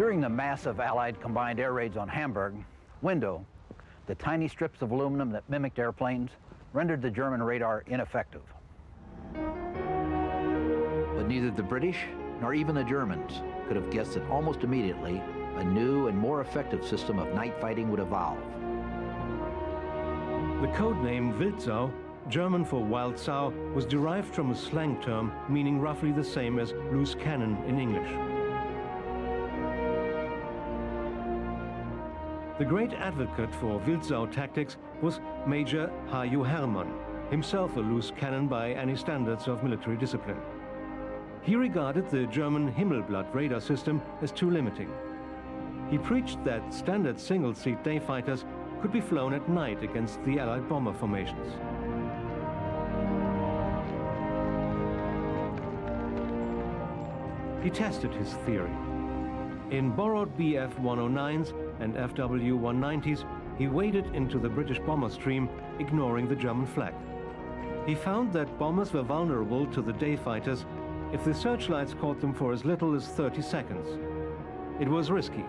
During the massive Allied combined air raids on Hamburg, Window, the tiny strips of aluminum that mimicked airplanes, rendered the German radar ineffective. But neither the British nor even the Germans could have guessed that almost immediately a new and more effective system of night fighting would evolve. The code name Wildsau, German for wild sow, was derived from a slang term meaning roughly the same as loose cannon in English. The great advocate for Wildsau tactics was Major Hajo Hermann, himself a loose cannon by any standards of military discipline. He regarded the German Himmelblatt radar system as too limiting. He preached that standard single-seat day fighters could be flown at night against the Allied bomber formations. He tested his theory. In borrowed Bf-109s and FW-190s, he waded into the British bomber stream, ignoring the German flag. He found that bombers were vulnerable to the day fighters if the searchlights caught them for as little as 30 seconds. It was risky.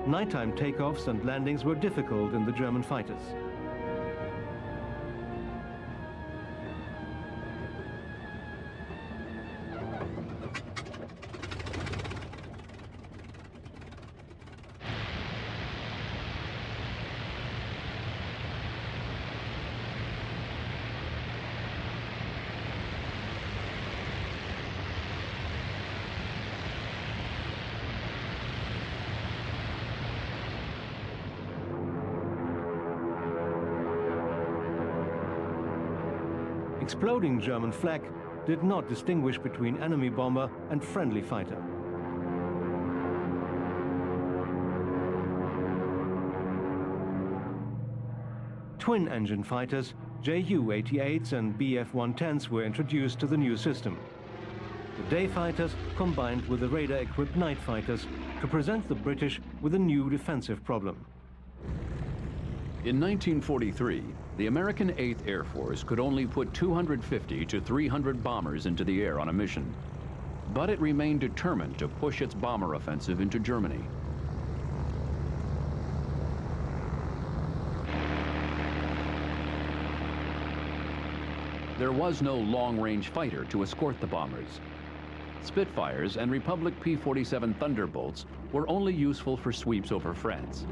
Nighttime takeoffs and landings were difficult in the German fighters. Exploding German flak did not distinguish between enemy bomber and friendly fighter. Twin-engine fighters, Ju-88s and Bf-110s were introduced to the new system. The day fighters combined with the radar-equipped night fighters to present the British with a new defensive problem. In 1943, the American 8th Air Force could only put 250 to 300 bombers into the air on a mission. But it remained determined to push its bomber offensive into Germany. There was no long-range fighter to escort the bombers. Spitfires and Republic P-47 Thunderbolts were only useful for sweeps over France.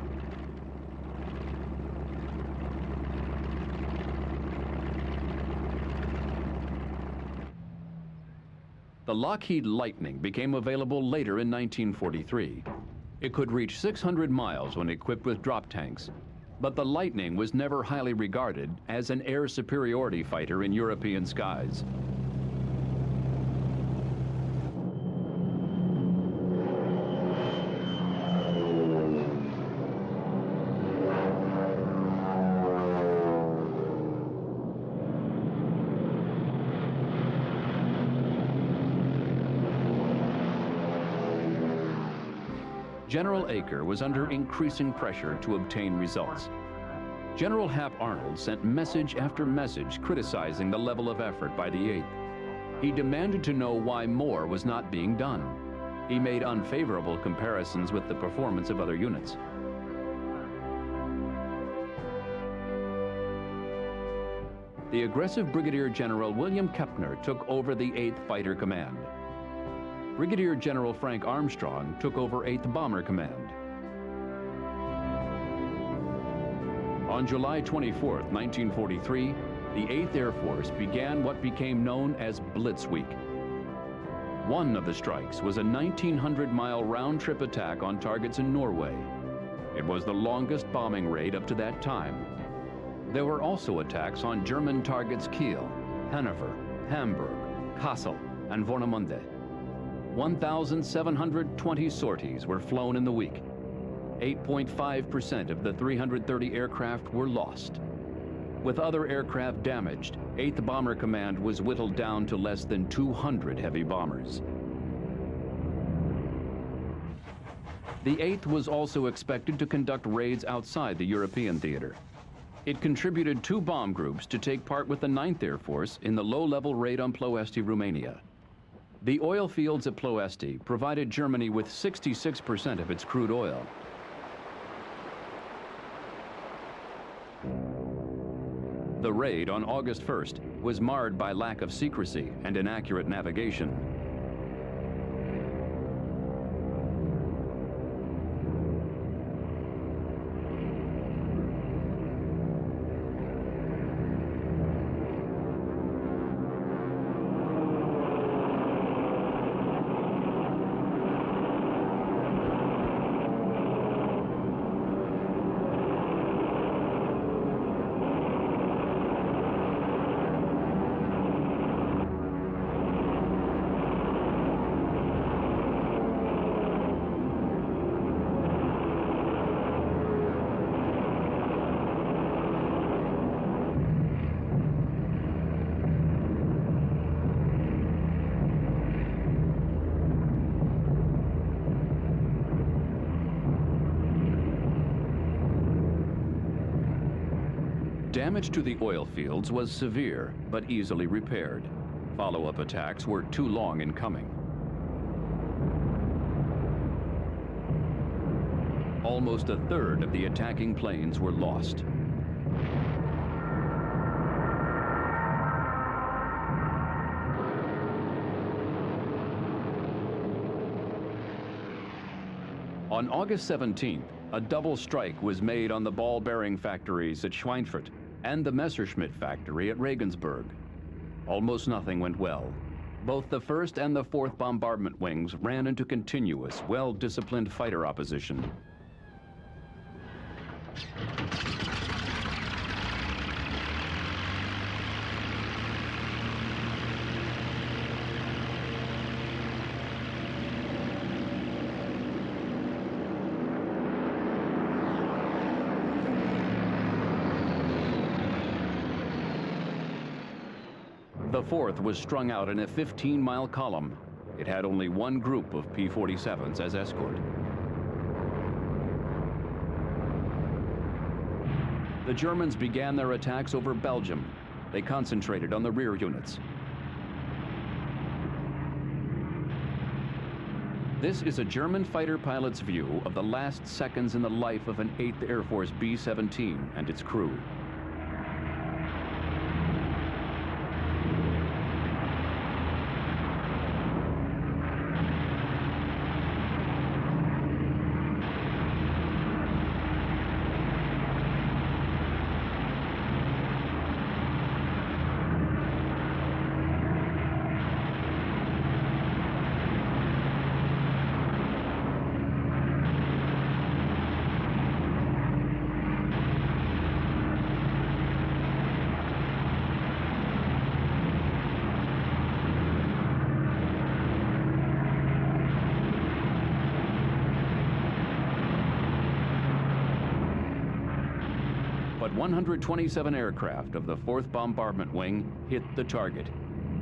The Lockheed Lightning became available later in 1943. It could reach 600 miles when equipped with drop tanks, but the Lightning was never highly regarded as an air superiority fighter in European skies. General Acre was under increasing pressure to obtain results. General Hap Arnold sent message after message criticizing the level of effort by the 8th. He demanded to know why more was not being done. He made unfavorable comparisons with the performance of other units. The aggressive Brigadier General William Kepner took over the 8th Fighter Command. Brigadier General Frank Armstrong took over 8th Bomber Command. On July 24, 1943, the 8th Air Force began what became known as Blitz Week. One of the strikes was a 1,900-mile round-trip attack on targets in Norway. It was the longest bombing raid up to that time. There were also attacks on German targets Kiel, Hanover, Hamburg, Kassel, and Warnemünde. 1,720 sorties were flown in the week. 8.5% of the 330 aircraft were lost. With other aircraft damaged, 8th Bomber Command was whittled down to less than 200 heavy bombers. The 8th was also expected to conduct raids outside the European theater. It contributed 2 bomb groups to take part with the 9th Air Force in the low-level raid on Ploiești, Romania. The oil fields at Ploesti provided Germany with 66% of its crude oil. The raid on August 1st was marred by lack of secrecy and inaccurate navigation. Damage to the oil fields was severe, but easily repaired. Follow-up attacks were too long in coming. Almost a third of the attacking planes were lost. On August 17th, a double strike was made on the ball bearing factories at Schweinfurt and the Messerschmitt factory at Regensburg. Almost nothing went well. Both the 1st and the 4th bombardment wings ran into continuous, well-disciplined fighter opposition. The 4th was strung out in a 15-mile column. It had only one group of P-47s as escort. The Germans began their attacks over Belgium. They concentrated on the rear units. This is a German fighter pilot's view of the last seconds in the life of an 8th Air Force B-17 and its crew. But 127 aircraft of the 4th Bombardment Wing hit the target.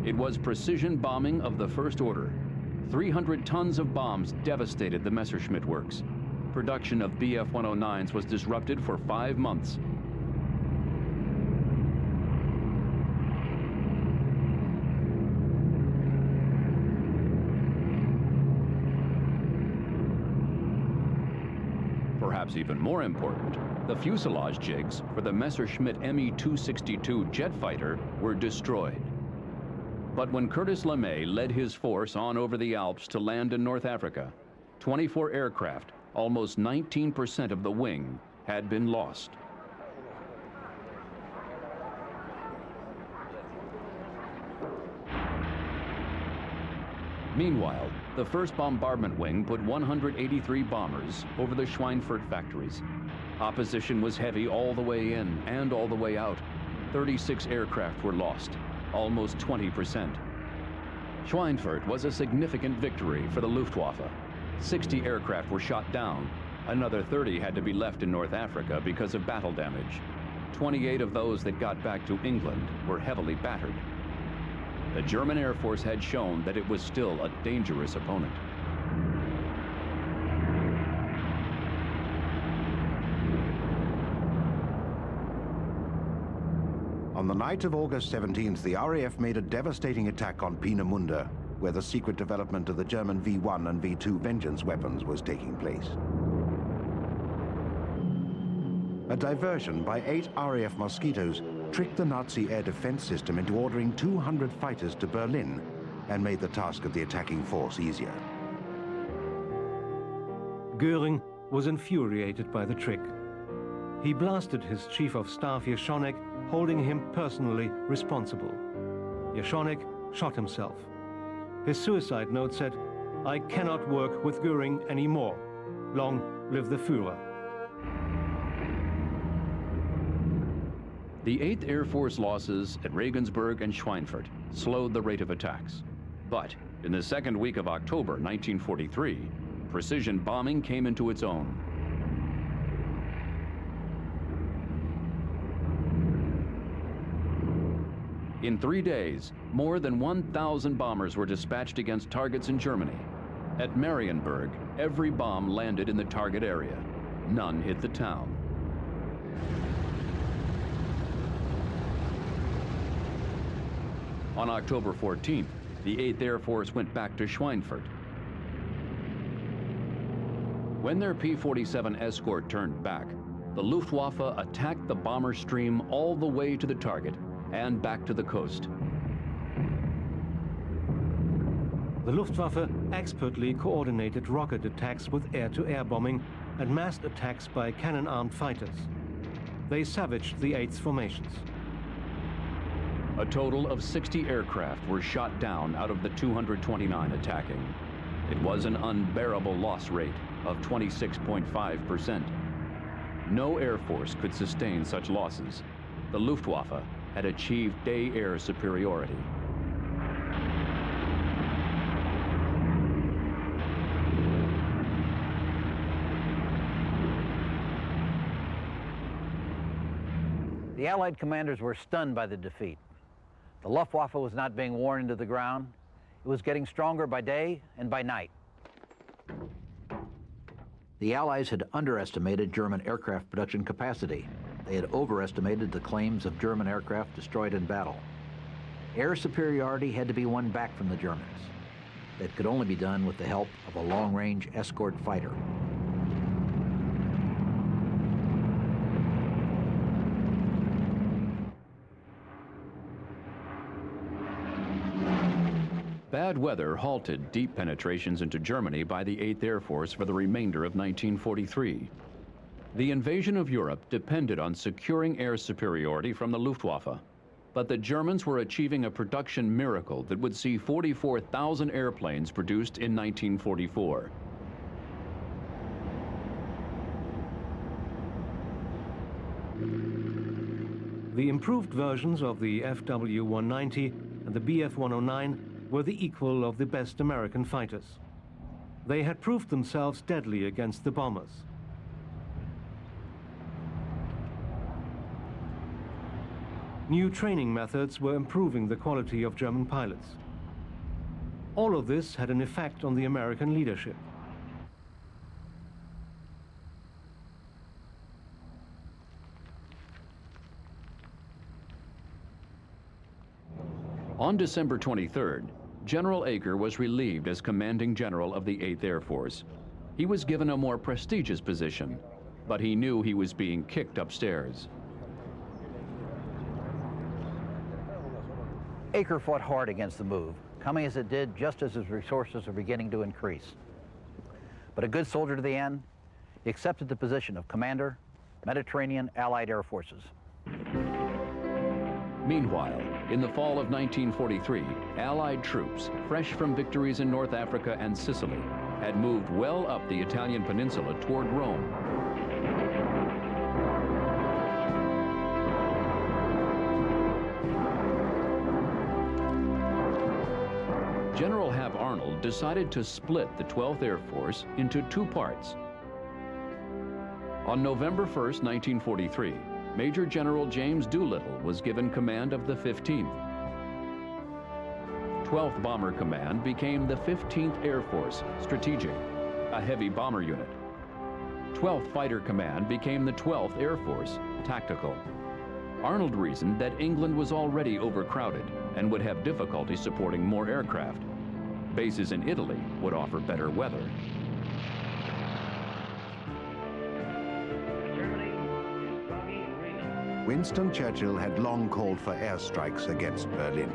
It was precision bombing of the first order. 300 tons of bombs devastated the Messerschmitt works. Production of Bf-109s was disrupted for 5 months. Perhaps even more important, the fuselage jigs for the Messerschmitt Me-262 jet fighter were destroyed. But when Curtis LeMay led his force on over the Alps to land in North Africa, 24 aircraft, almost 19% of the wing, had been lost. Meanwhile, the 1st Bombardment Wing put 183 bombers over the Schweinfurt factories. Opposition was heavy all the way in and all the way out. 36 aircraft were lost, almost 20%. Schweinfurt was a significant victory for the Luftwaffe. 60 aircraft were shot down. Another 30 had to be left in North Africa because of battle damage. 28 of those that got back to England were heavily battered. The German Air Force had shown that it was still a dangerous opponent. On the night of August 17th, the RAF made a devastating attack on Peenemünde. where the secret development of the German V1 and V2 Vengeance weapons was taking place. A diversion by 8 RAF Mosquitoes tricked the Nazi air defense system into ordering 200 fighters to Berlin and made the task of the attacking force easier. Göring was infuriated by the trick. He blasted his chief of staff Jeschonnek, holding him personally responsible. Jeschonnek shot himself. His suicide note said, "I cannot work with Göring anymore. Long live the Führer." The 8th Air Force losses at Regensburg and Schweinfurt slowed the rate of attacks. But in the second week of October 1943, precision bombing came into its own. In 3 days, more than 1,000 bombers were dispatched against targets in Germany. At Marienburg, every bomb landed in the target area. None hit the town. On October 14th, the 8th Air Force went back to Schweinfurt. When their P-47 escort turned back, the Luftwaffe attacked the bomber stream all the way to the target and back to the coast. The Luftwaffe expertly coordinated rocket attacks with air-to-air bombing and massed attacks by cannon-armed fighters. They savaged the 8th formations. A total of 60 aircraft were shot down out of the 229 attacking. It was an unbearable loss rate of 26.5%. No Air Force could sustain such losses. The Luftwaffe had achieved day-air superiority. The Allied commanders were stunned by the defeat. The Luftwaffe was not being worn into the ground. It was getting stronger by day and by night. The Allies had underestimated German aircraft production capacity. They had overestimated the claims of German aircraft destroyed in battle. Air superiority had to be won back from the Germans. That could only be done with the help of a long-range escort fighter. Bad weather halted deep penetrations into Germany by the 8th Air Force for the remainder of 1943. The invasion of Europe depended on securing air superiority from the Luftwaffe, but the Germans were achieving a production miracle that would see 44,000 airplanes produced in 1944. The improved versions of the FW-190 and the Bf-109 were the equal of the best American fighters. They had proved themselves deadly against the bombers. New training methods were improving the quality of German pilots. All of this had an effect on the American leadership. On December 23rd, General Eaker was relieved as commanding general of the 8th Air Force. He was given a more prestigious position, but he knew he was being kicked upstairs. Eaker fought hard against the move, coming as it did just as his resources were beginning to increase. But a good soldier to the end, he accepted the position of Commander, Mediterranean Allied Air Forces. Meanwhile, in the fall of 1943, Allied troops, fresh from victories in North Africa and Sicily, had moved well up the Italian peninsula toward Rome. General Hap Arnold decided to split the 12th Air Force into two parts. On November 1st, 1943, Major General James Doolittle was given command of the 15th. 12th Bomber Command became the 15th Air Force, Strategic, a heavy bomber unit. 12th Fighter Command became the 12th Air Force, Tactical. Arnold reasoned that England was already overcrowded and would have difficulty supporting more aircraft. Bases in Italy would offer better weather. Winston Churchill had long called for airstrikes against Berlin.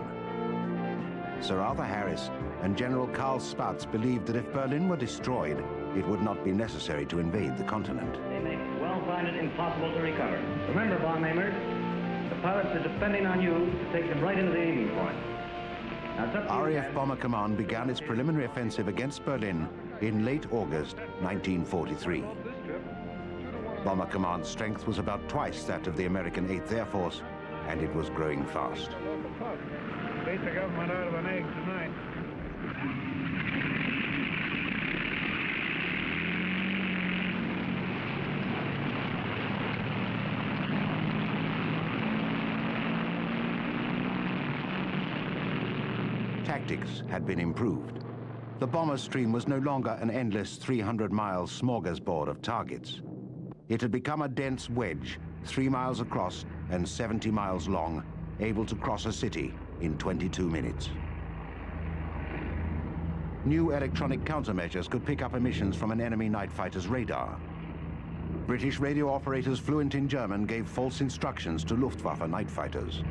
Sir Arthur Harris and General Karl Spaatz believed that if Berlin were destroyed, it would not be necessary to invade the continent. They may well find it impossible to recover. Remember, bomb aimers, the pilots are depending on you to take them right into the aiming point. Now, it's up to you, RAF Bomber Command began its preliminary offensive against Berlin in late August 1943. Bomber Command's strength was about twice that of the American 8th Air Force, and it was growing fast. Beat the government out of an egg tonight. Tactics had been improved. The bomber stream was no longer an endless 300-mile smorgasbord of targets. It had become a dense wedge, 3 miles across and 70 miles long, able to cross a city in 22 minutes. New electronic countermeasures could pick up emissions from an enemy night fighter's radar. British radio operators fluent in German gave false instructions to Luftwaffe night fighters.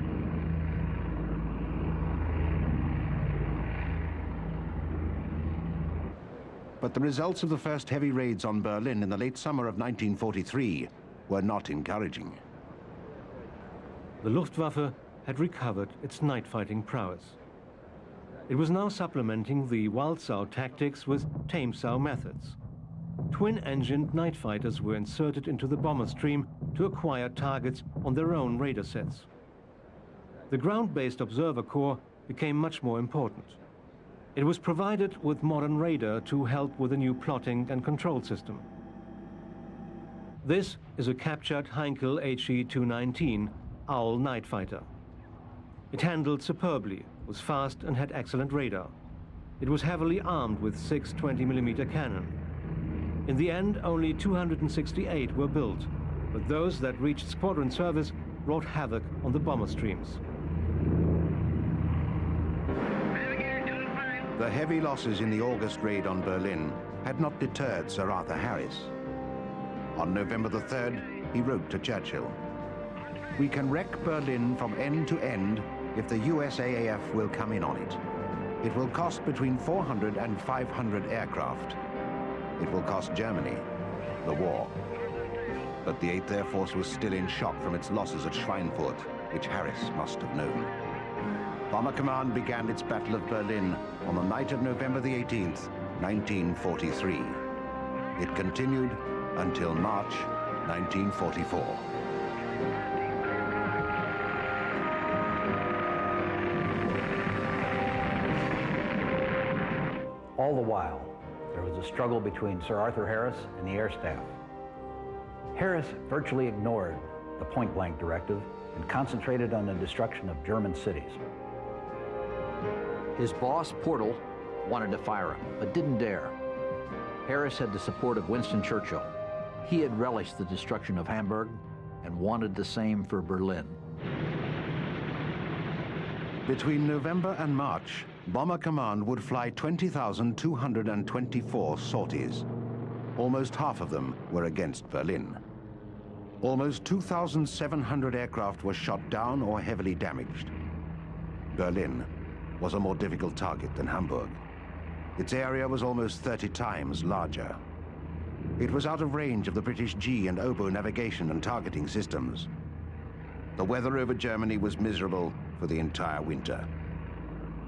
But the results of the first heavy raids on Berlin in the late summer of 1943 were not encouraging. The Luftwaffe had recovered its night-fighting prowess. It was now supplementing the Waldsau tactics with Tamesau methods. Twin-engined night fighters were inserted into the bomber stream to acquire targets on their own radar sets. The ground-based observer corps became much more important. It was provided with modern radar to help with a new plotting and control system. This is a captured Heinkel HE-219 Owl night fighter. It handled superbly, was fast and had excellent radar. It was heavily armed with 6 20mm cannon. In the end, only 268 were built, but those that reached squadron service wrought havoc on the bomber streams. The heavy losses in the August raid on Berlin had not deterred Sir Arthur Harris. On November the 3rd, he wrote to Churchill, "We can wreck Berlin from end to end if the USAAF will come in on it. It will cost between 400 and 500 aircraft. It will cost Germany the war." But the 8th Air Force was still in shock from its losses at Schweinfurt, which Harris must have known. Bomber Command began its Battle of Berlin on the night of November the 18th, 1943. It continued until March 1944. All the while, there was a struggle between Sir Arthur Harris and the Air Staff. Harris virtually ignored the point-blank directive and concentrated on the destruction of German cities. His boss, Portal, wanted to fire him, but didn't dare. Harris had the support of Winston Churchill. He had relished the destruction of Hamburg and wanted the same for Berlin. Between November and March, Bomber Command would fly 20,224 sorties. Almost half of them were against Berlin. Almost 2,700 aircraft were shot down or heavily damaged. Berlin was a more difficult target than Hamburg. Its area was almost 30 times larger. It was out of range of the British G and oboe navigation and targeting systems. The weather over Germany was miserable for the entire winter.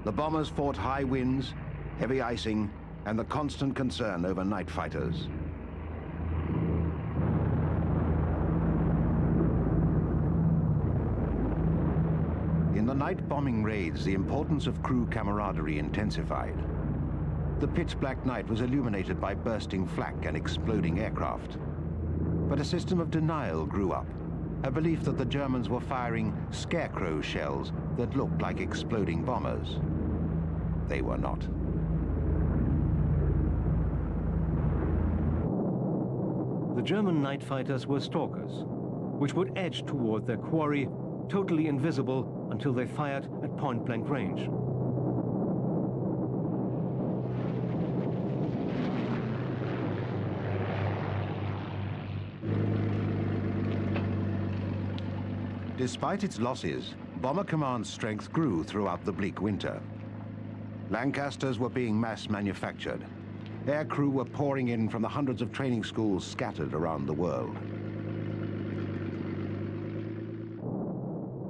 The bombers fought high winds, heavy icing, and the constant concern over night fighters. In the night bombing raids, the importance of crew camaraderie intensified. The pitch-black night was illuminated by bursting flak and exploding aircraft. But a system of denial grew up, a belief that the Germans were firing scarecrow shells that looked like exploding bombers. They were not. The German night fighters were stalkers, which would edge toward their quarry, totally invisible until they fired at point-blank range. Despite its losses, Bomber Command's strength grew throughout the bleak winter. Lancasters were being mass manufactured. Aircrew were pouring in from the hundreds of training schools scattered around the world.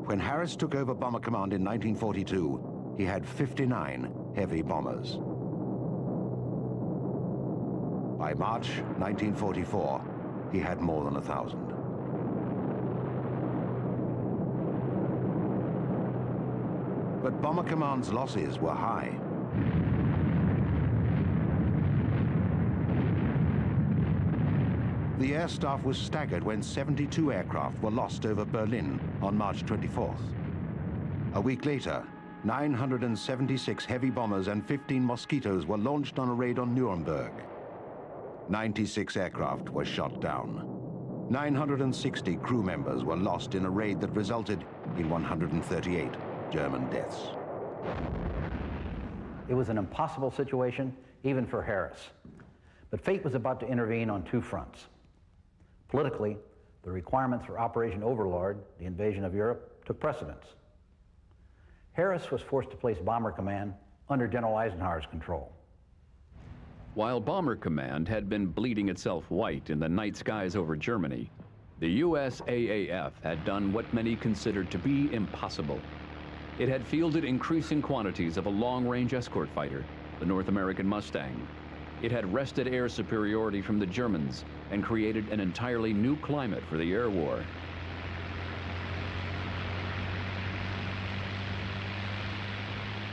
When Harris took over Bomber Command in 1942, he had 59 heavy bombers. By March 1944, he had more than 1,000. But Bomber Command's losses were high. The air staff was staggered when 72 aircraft were lost over Berlin on March 24th. A week later, 976 heavy bombers and 15 Mosquitoes were launched on a raid on Nuremberg. 96 aircraft were shot down. 960 crew members were lost in a raid that resulted in 138 German deaths. It was an impossible situation, even for Harris. But fate was about to intervene on two fronts. Politically, the requirements for Operation Overlord, the invasion of Europe, took precedence. Harris was forced to place Bomber Command under General Eisenhower's control. While Bomber Command had been bleeding itself white in the night skies over Germany, the USAAF had done what many considered to be impossible. It had fielded increasing quantities of a long-range escort fighter, the North American Mustang. It had wrested air superiority from the Germans and created an entirely new climate for the air war.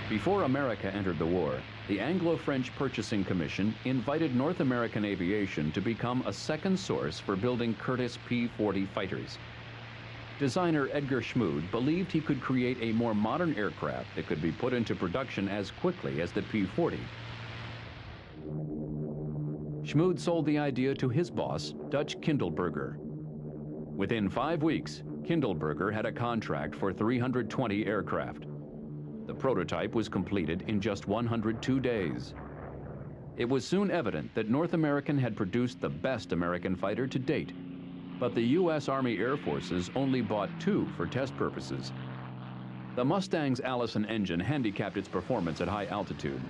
Before America entered the war, the Anglo-French Purchasing Commission invited North American aviation to become a second source for building Curtiss P-40 fighters. Designer Edgar Schmood believed he could create a more modern aircraft that could be put into production as quickly as the P-40. Schmood sold the idea to his boss, Dutch Kindleberger. Within 5 weeks, Kindleberger had a contract for 320 aircraft. The prototype was completed in just 102 days. It was soon evident that North American had produced the best American fighter to date, but the U.S. Army Air Forces only bought 2 for test purposes. The Mustang's Allison engine handicapped its performance at high altitude.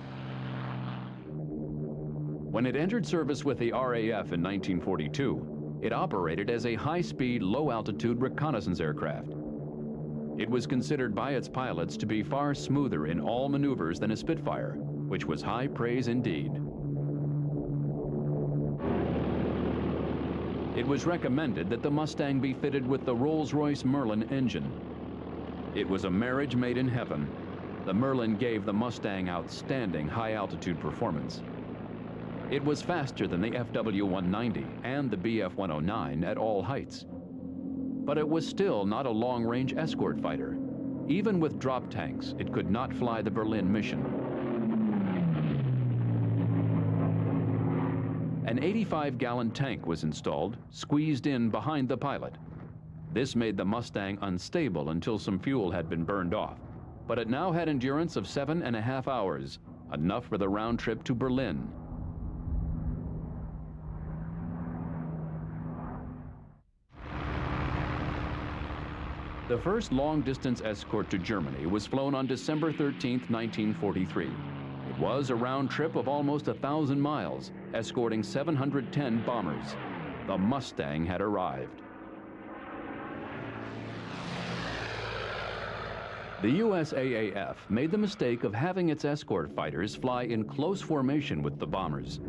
When it entered service with the RAF in 1942, it operated as a high-speed, low-altitude reconnaissance aircraft. It was considered by its pilots to be far smoother in all maneuvers than a Spitfire, which was high praise indeed. It was recommended that the Mustang be fitted with the Rolls-Royce Merlin engine. It was a marriage made in heaven. The Merlin gave the Mustang outstanding high-altitude performance. It was faster than the FW-190 and the BF-109 at all heights. But it was still not a long-range escort fighter. Even with drop tanks, it could not fly the Berlin mission. An 85-gallon tank was installed, squeezed in behind the pilot. This made the Mustang unstable until some fuel had been burned off, but it now had endurance of 7.5 hours, enough for the round trip to Berlin. The first long-distance escort to Germany was flown on December 13, 1943. It was a round trip of almost 1,000 miles, escorting 710 bombers. The Mustang had arrived. The USAAF made the mistake of having its escort fighters fly in close formation with the bombers.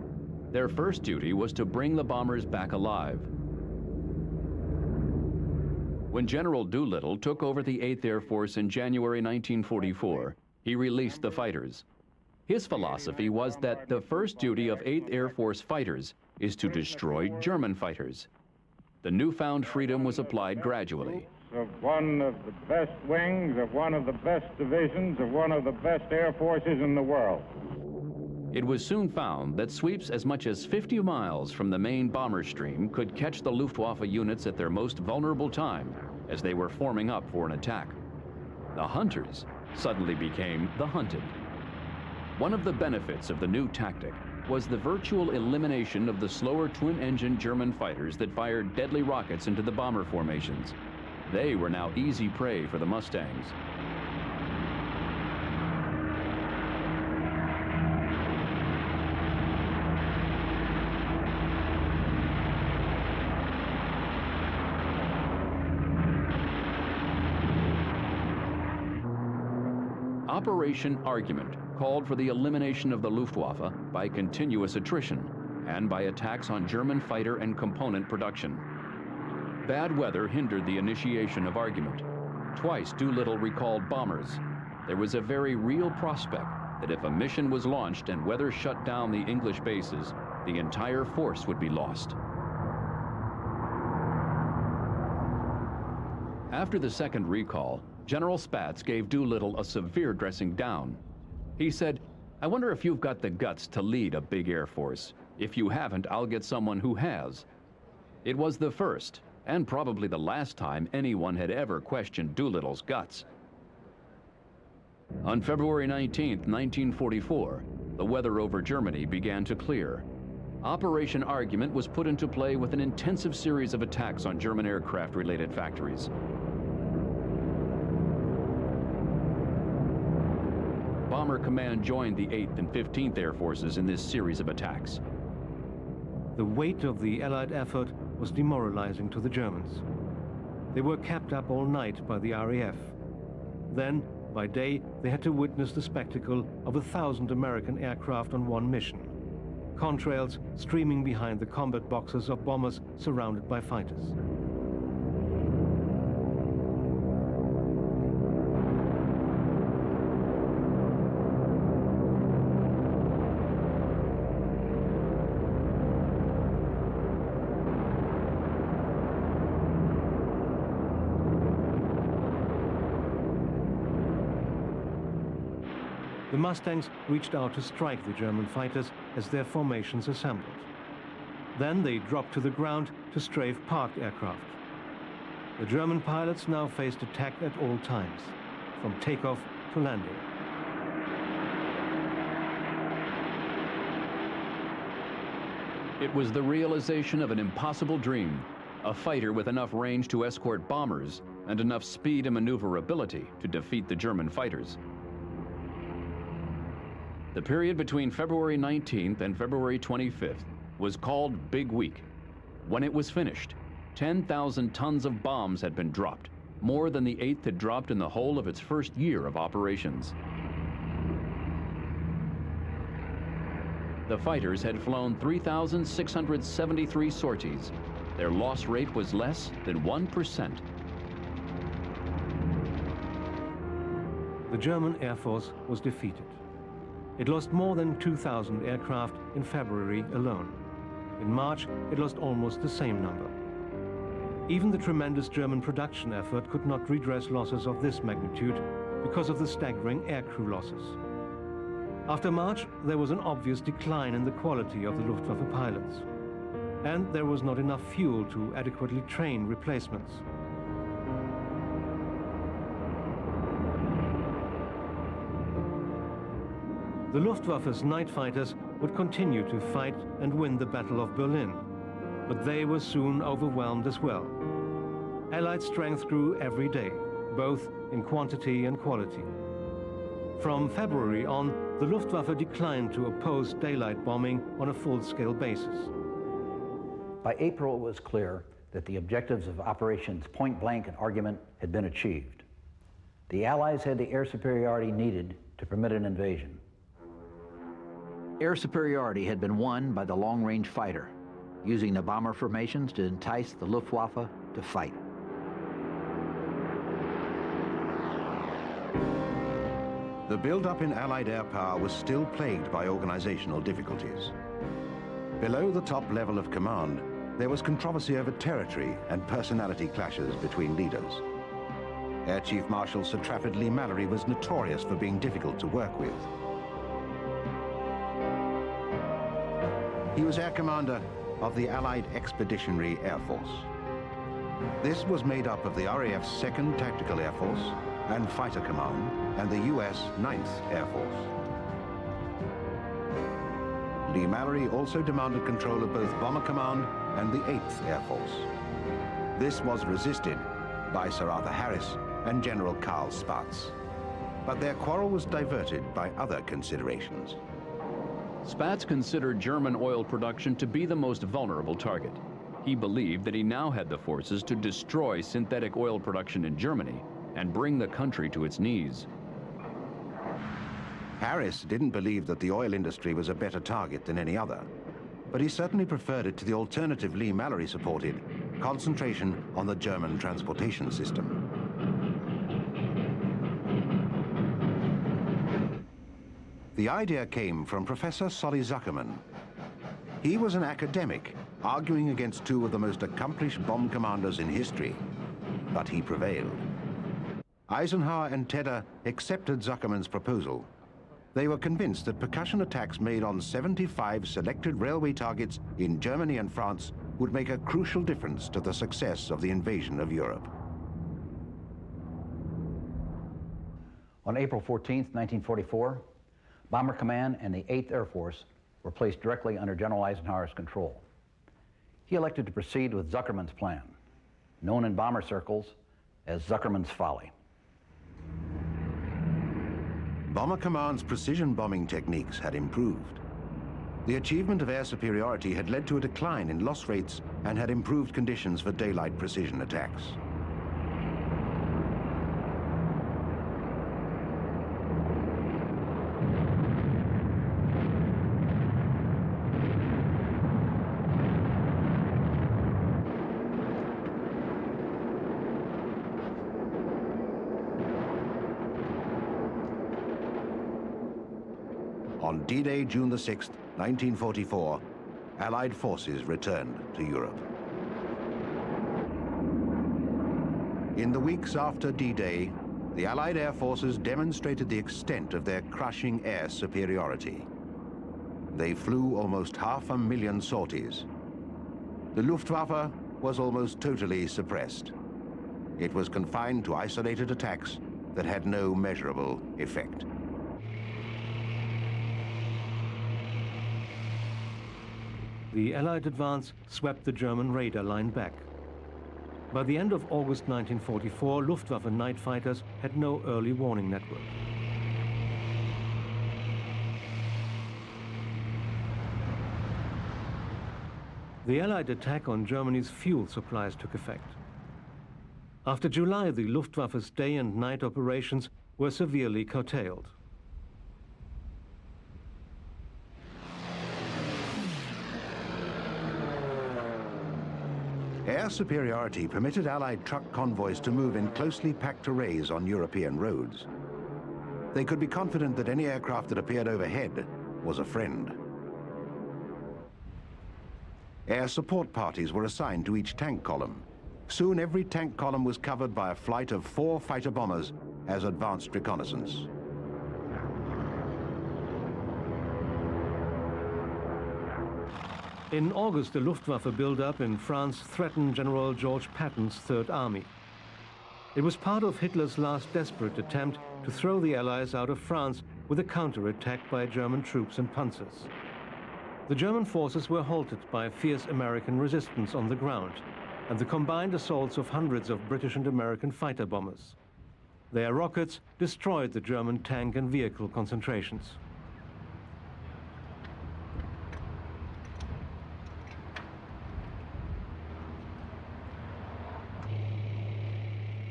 Their first duty was to bring the bombers back alive. When General Doolittle took over the 8th Air Force in January 1944, he released the fighters. His philosophy was that the first duty of 8th Air Force fighters is to destroy German fighters. The newfound freedom was applied gradually. Of one of the best wings, of one of the best divisions, of one of the best air forces in the world. It was soon found that sweeps as much as 50 miles from the main bomber stream could catch the Luftwaffe units at their most vulnerable time as they were forming up for an attack. The hunters suddenly became the hunted. One of the benefits of the new tactic was the virtual elimination of the slower twin-engine German fighters that fired deadly rockets into the bomber formations. They were now easy prey for the Mustangs. Operation Argument called for the elimination of the Luftwaffe by continuous attrition and by attacks on German fighter and component production. Bad weather hindered the initiation of Argument. Twice Doolittle recalled bombers. There was a very real prospect that if a mission was launched and weather shut down the English bases, the entire force would be lost. After the second recall, General Spaatz gave Doolittle a severe dressing down. He said, "I wonder if you've got the guts to lead a big Air Force. If you haven't, I'll get someone who has." It was the first, and probably the last time anyone had ever questioned Doolittle's guts. On February 19, 1944, the weather over Germany began to clear. Operation Argument was put into play with an intensive series of attacks on German aircraft-related factories. Bomber Command joined the 8th and 15th Air Forces in this series of attacks. The weight of the Allied effort was demoralizing to the Germans. They were kept up all night by the RAF. Then, by day, they had to witness the spectacle of 1,000 American aircraft on one mission. Contrails streaming behind the combat boxes of bombers surrounded by fighters. The Mustangs reached out to strike the German fighters as their formations assembled. Then they dropped to the ground to strafe parked aircraft. The German pilots now faced attack at all times, from takeoff to landing. It was the realization of an impossible dream, a fighter with enough range to escort bombers and enough speed and maneuverability to defeat the German fighters. The period between February 19th and February 25th was called Big Week. When it was finished, 10,000 tons of bombs had been dropped, more than the 8th had dropped in the whole of its first year of operations. The fighters had flown 3,673 sorties. Their loss rate was less than 1%. The German Air Force was defeated. It lost more than 2,000 aircraft in February alone. In March, it lost almost the same number. Even the tremendous German production effort could not redress losses of this magnitude because of the staggering aircrew losses. After March, there was an obvious decline in the quality of the Luftwaffe pilots. And there was not enough fuel to adequately train replacements. The Luftwaffe's night fighters would continue to fight and win the Battle of Berlin, but they were soon overwhelmed as well. Allied strength grew every day, both in quantity and quality. From February on, the Luftwaffe declined to oppose daylight bombing on a full-scale basis. By April, it was clear that the objectives of Operations Point Blank and Argument had been achieved. The Allies had the air superiority needed to permit an invasion. Air superiority had been won by the long-range fighter, using the bomber formations to entice the Luftwaffe to fight. The build-up in Allied air power was still plagued by organizational difficulties. Below the top level of command, there was controversy over territory and personality clashes between leaders. Air Chief Marshal Sir Trafford Leigh-Mallory was notorious for being difficult to work with. He was Air Commander of the Allied Expeditionary Air Force. This was made up of the RAF's 2nd Tactical Air Force and Fighter Command and the US 9th Air Force. Leigh-Mallory also demanded control of both Bomber Command and the 8th Air Force. This was resisted by Sir Arthur Harris and General Karl Spaatz. But their quarrel was diverted by other considerations. Spaatz considered German oil production to be the most vulnerable target. He believed that he now had the forces to destroy synthetic oil production in Germany and bring the country to its knees. Harris didn't believe that the oil industry was a better target than any other, but he certainly preferred it to the alternative Lee-Mallory supported, concentration on the German transportation system. The idea came from Professor Solly Zuckerman. He was an academic, arguing against two of the most accomplished bomb commanders in history, but he prevailed. Eisenhower and Tedder accepted Zuckerman's proposal. They were convinced that percussion attacks made on 75 selected railway targets in Germany and France would make a crucial difference to the success of the invasion of Europe. On April 14, 1944, Bomber Command and the 8th Air Force were placed directly under General Eisenhower's control. He elected to proceed with Zuckerman's plan, known in bomber circles as Zuckerman's Folly. Bomber Command's precision bombing techniques had improved. The achievement of air superiority had led to a decline in loss rates and had improved conditions for daylight precision attacks. On D-Day, June the 6th, 1944, Allied forces returned to Europe. In the weeks after D-Day, the Allied air forces demonstrated the extent of their crushing air superiority. They flew almost 500,000 sorties. The Luftwaffe was almost totally suppressed. It was confined to isolated attacks that had no measurable effect. The Allied advance swept the German radar line back. By the end of August 1944, Luftwaffe night fighters had no early warning network. The Allied attack on Germany's fuel supplies took effect. After July, the Luftwaffe's day and night operations were severely curtailed. Air superiority permitted Allied truck convoys to move in closely packed arrays on European roads. They could be confident that any aircraft that appeared overhead was a friend. Air support parties were assigned to each tank column. Soon every tank column was covered by a flight of 4 fighter bombers as advanced reconnaissance. In August, the Luftwaffe build-up in France threatened General George Patton's Third Army. It was part of Hitler's last desperate attempt to throw the Allies out of France with a counterattack by German troops and panzers. The German forces were halted by fierce American resistance on the ground and the combined assaults of hundreds of British and American fighter bombers. Their rockets destroyed the German tank and vehicle concentrations.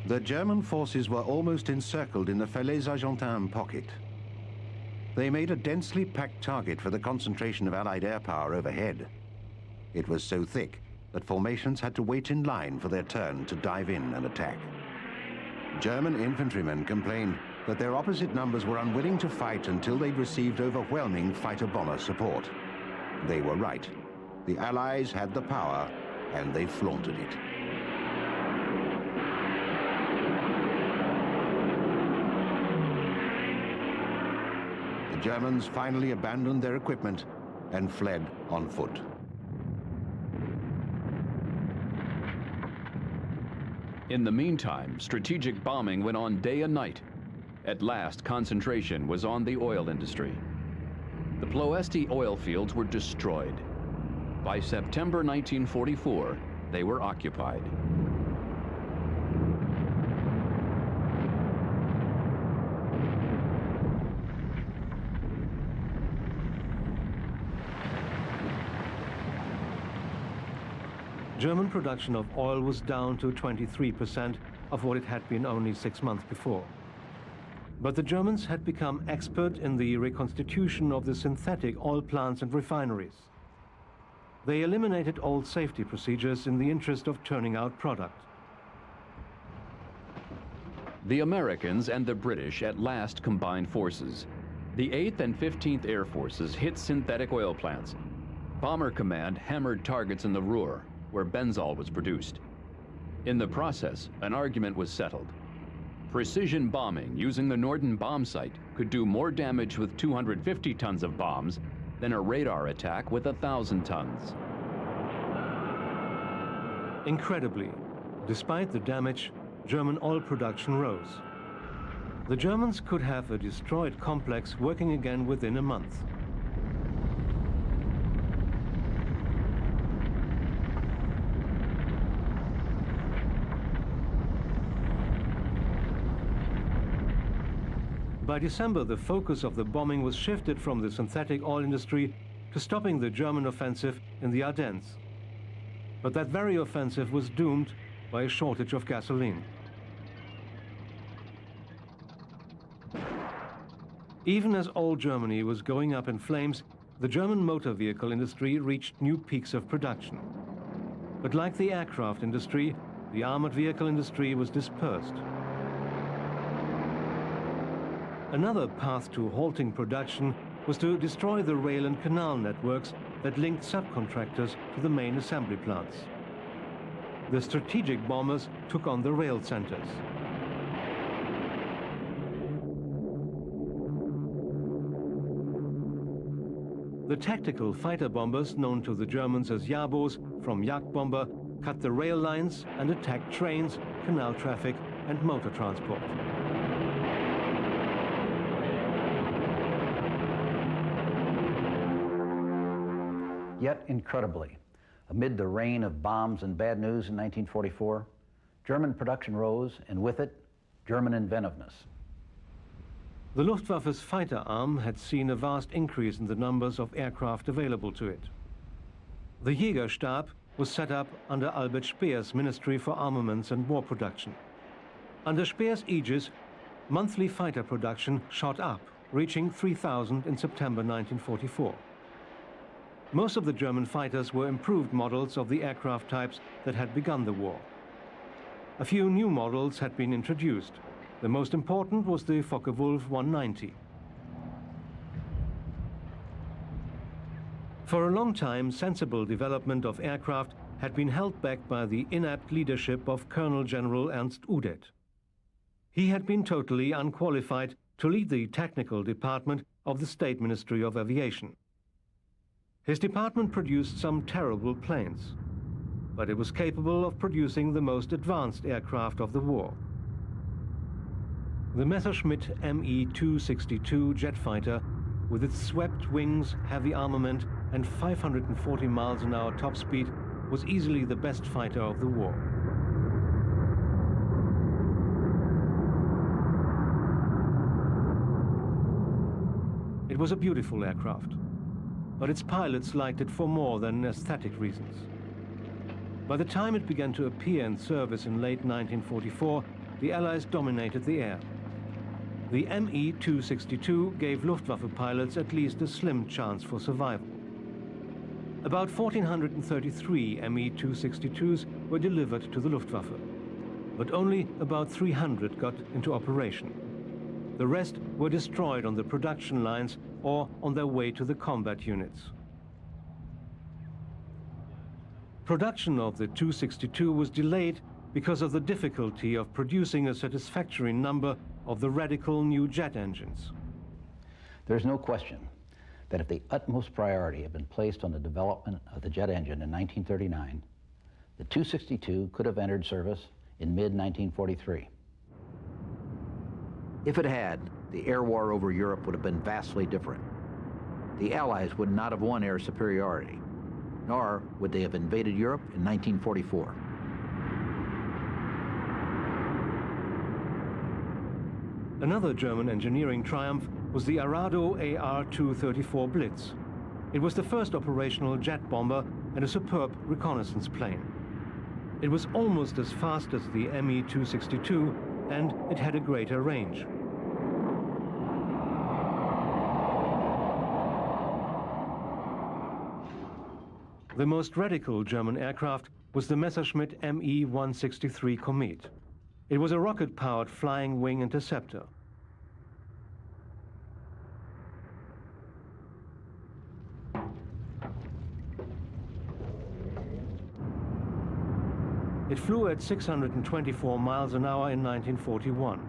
The German forces were almost encircled in the Falaise-Argentin pocket. They made a densely packed target for the concentration of Allied air power overhead. It was so thick that formations had to wait in line for their turn to dive in and attack. German infantrymen complained that their opposite numbers were unwilling to fight until they'd received overwhelming fighter-bomber support. They were right. The Allies had the power, and they flaunted it. The Germans finally abandoned their equipment and fled on foot. In the meantime, strategic bombing went on day and night. At last, concentration was on the oil industry. The Ploesti oil fields were destroyed. By September 1944, they were occupied. German production of oil was down to 23% of what it had been only 6 months before. But the Germans had become expert in the reconstitution of the synthetic oil plants and refineries. They eliminated old safety procedures in the interest of turning out product. The Americans and the British at last combined forces. The 8th and 15th Air Forces hit synthetic oil plants. Bomber Command hammered targets in the Ruhr, where benzol was produced. In the process, an argument was settled. Precision bombing using the Norden bomb site could do more damage with 250 tons of bombs than a radar attack with 1,000 tons. Incredibly, despite the damage, German oil production rose. The Germans could have a destroyed complex working again within a month. By December, the focus of the bombing was shifted from the synthetic oil industry to stopping the German offensive in the Ardennes. But that very offensive was doomed by a shortage of gasoline. Even as all Germany was going up in flames, the German motor vehicle industry reached new peaks of production. But like the aircraft industry, the armored vehicle industry was dispersed. Another path to halting production was to destroy the rail and canal networks that linked subcontractors to the main assembly plants. The strategic bombers took on the rail centers. The tactical fighter bombers, known to the Germans as Jabos, from Jagdbomber, cut the rail lines and attacked trains, canal traffic, and motor transport. Yet, incredibly, amid the rain of bombs and bad news in 1944, German production rose, and with it, German inventiveness. The Luftwaffe's fighter arm had seen a vast increase in the numbers of aircraft available to it. The Jägerstab was set up under Albert Speer's Ministry for Armaments and War Production. Under Speer's aegis, monthly fighter production shot up, reaching 3,000 in September 1944. Most of the German fighters were improved models of the aircraft types that had begun the war. A few new models had been introduced. The most important was the Focke-Wulf 190. For a long time, sensible development of aircraft had been held back by the inept leadership of Colonel General Ernst Udet. He had been totally unqualified to lead the technical department of the State Ministry of Aviation. His department produced some terrible planes, but it was capable of producing the most advanced aircraft of the war. The Messerschmitt Me-262 jet fighter, with its swept wings, heavy armament, and 540 miles an hour top speed, was easily the best fighter of the war. It was a beautiful aircraft, but its pilots liked it for more than aesthetic reasons. By the time it began to appear in service in late 1944, the Allies dominated the air. The Me-262 gave Luftwaffe pilots at least a slim chance for survival. About 1,433 Me-262s were delivered to the Luftwaffe, but only about 300 got into operation. The rest were destroyed on the production lines or on their way to the combat units. Production of the 262 was delayed because of the difficulty of producing a satisfactory number of the radical new jet engines. There's no question that if the utmost priority had been placed on the development of the jet engine in 1939, the 262 could have entered service in mid-1943. If it had, the air war over Europe would have been vastly different. The Allies would not have won air superiority, nor would they have invaded Europe in 1944. Another German engineering triumph was the Arado AR-234 Blitz. It was the first operational jet bomber and a superb reconnaissance plane. It was almost as fast as the Me-262, and it had a greater range. The most radical German aircraft was the Messerschmitt Me-163 Comet. It was a rocket-powered flying wing interceptor. It flew at 624 miles an hour in 1941.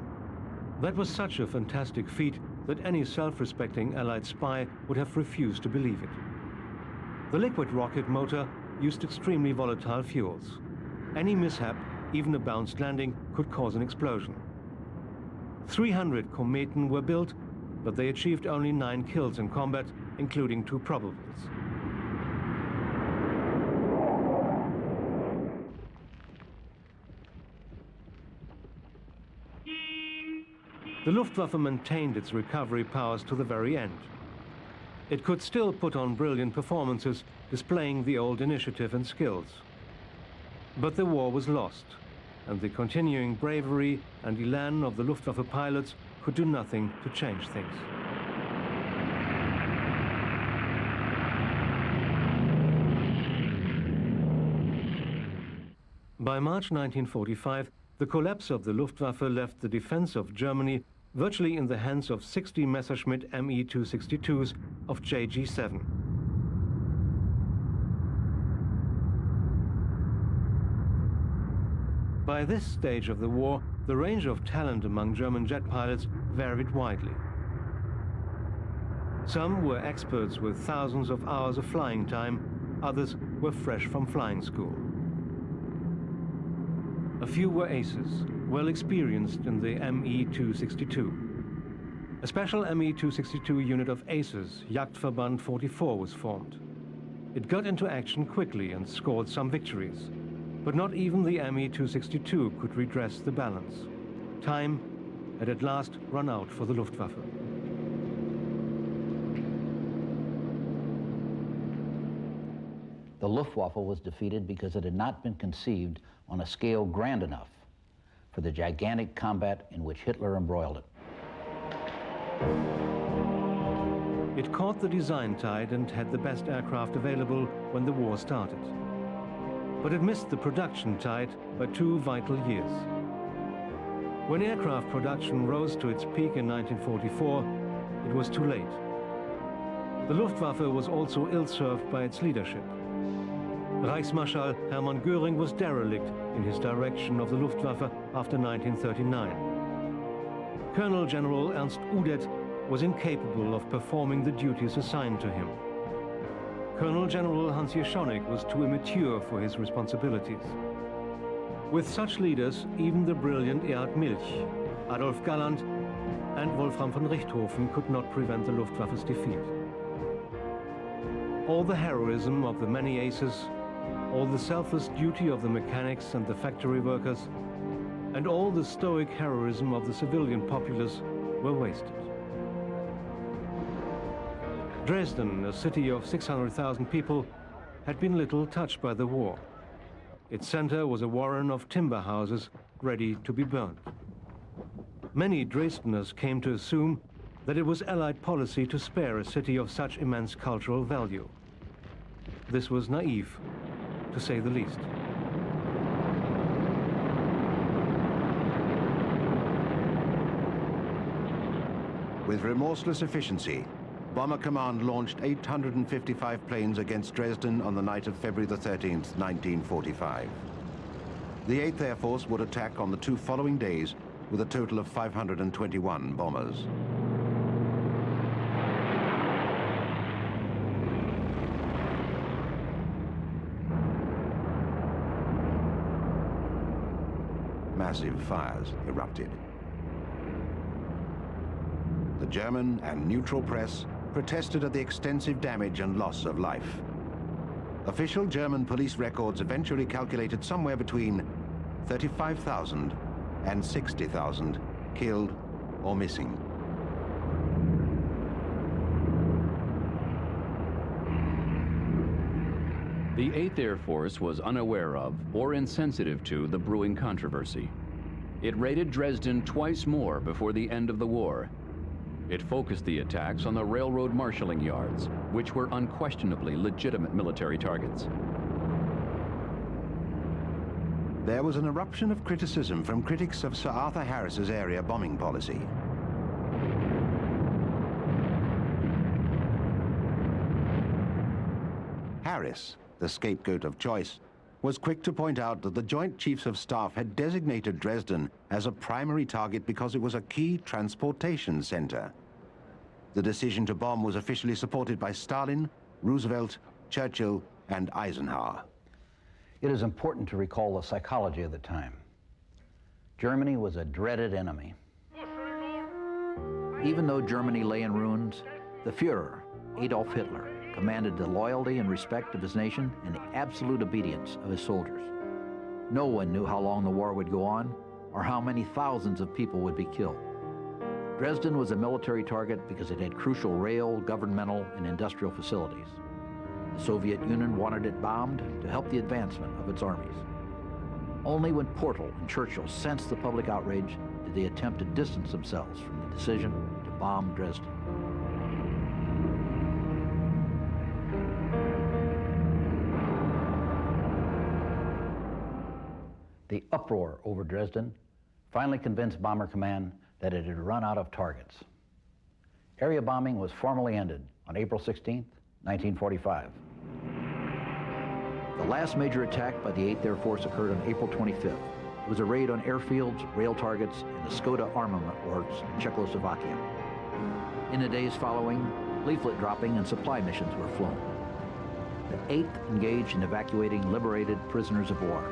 That was such a fantastic feat that any self-respecting Allied spy would have refused to believe it. The liquid rocket motor used extremely volatile fuels. Any mishap, even a bounced landing, could cause an explosion. 300 Kometen were built, but they achieved only 9 kills in combat, including 2 probables. The Luftwaffe maintained its recovery powers to the very end. It could still put on brilliant performances, displaying the old initiative and skills. But the war was lost, and the continuing bravery and elan of the Luftwaffe pilots could do nothing to change things. By March 1945, the collapse of the Luftwaffe left the defense of Germany virtually in the hands of 60 Messerschmitt Me-262s of JG7. By this stage of the war, the range of talent among German jet pilots varied widely. Some were experts with thousands of hours of flying time, others were fresh from flying school. A few were aces, well experienced in the Me-262. A special Me-262 unit of aces, Jagdverband 44, was formed. It got into action quickly and scored some victories. But not even the Me-262 could redress the balance. Time had at last run out for the Luftwaffe. The Luftwaffe was defeated because it had not been conceived on a scale grand enough for the gigantic combat in which Hitler embroiled it. It caught the design tide and had the best aircraft available when the war started. But it missed the production tide by 2 vital years. When aircraft production rose to its peak in 1944, it was too late. The Luftwaffe was also ill-served by its leadership. Reichsmarschall Hermann Göring was derelict in his direction of the Luftwaffe after 1939. Colonel General Ernst Udet was incapable of performing the duties assigned to him. Colonel General Hans Jeschonek was too immature for his responsibilities. With such leaders, even the brilliant Erhard Milch, Adolf Galland, and Wolfram von Richthofen could not prevent the Luftwaffe's defeat. All the heroism of the many aces, all the selfless duty of the mechanics and the factory workers, and all the stoic heroism of the civilian populace were wasted. Dresden, a city of 600,000 people, had been little touched by the war. Its center was a warren of timber houses ready to be burned. Many Dresdeners came to assume that it was Allied policy to spare a city of such immense cultural value. This was naive, to say the least. With remorseless efficiency, Bomber Command launched 855 planes against Dresden on the night of February the 13th, 1945. The 8th Air Force would attack on the 2 following days with a total of 521 bombers. Massive fires erupted. The German and neutral press protested at the extensive damage and loss of life. Official German police records eventually calculated somewhere between 35,000 and 60,000 killed or missing. The 8th Air Force was unaware of or insensitive to the brewing controversy. It raided Dresden twice more before the end of the war. It focused the attacks on the railroad marshalling yards, which were unquestionably legitimate military targets. There was an eruption of criticism from critics of Sir Arthur Harris's area bombing policy. Harris, the scapegoat of choice, was quick to point out that the Joint Chiefs of Staff had designated Dresden as a primary target because it was a key transportation center. The decision to bomb was officially supported by Stalin, Roosevelt, Churchill, and Eisenhower. It is important to recall the psychology of the time. Germany was a dreaded enemy. Even though Germany lay in ruins, the Führer, Adolf Hitler, commanded the loyalty and respect of his nation and the absolute obedience of his soldiers. No one knew how long the war would go on or how many thousands of people would be killed. Dresden was a military target because it had crucial rail, governmental, and industrial facilities. The Soviet Union wanted it bombed to help the advancement of its armies. Only when Portal and Churchill sensed the public outrage did they attempt to distance themselves from the decision to bomb Dresden. The uproar over Dresden finally convinced Bomber Command that it had run out of targets. Area bombing was formally ended on April 16, 1945. The last major attack by the 8th Air Force occurred on April 25th. It was a raid on airfields, rail targets, and the Skoda armament works in Czechoslovakia. In the days following, leaflet dropping and supply missions were flown. The 8th engaged in evacuating liberated prisoners of war.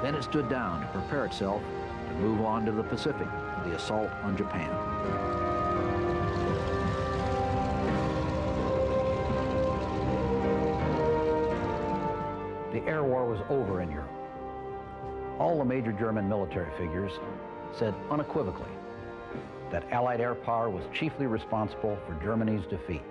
Then it stood down to prepare itself to move on to the Pacific for the assault on Japan. The air war was over in Europe. All the major German military figures said unequivocally that Allied air power was chiefly responsible for Germany's defeat.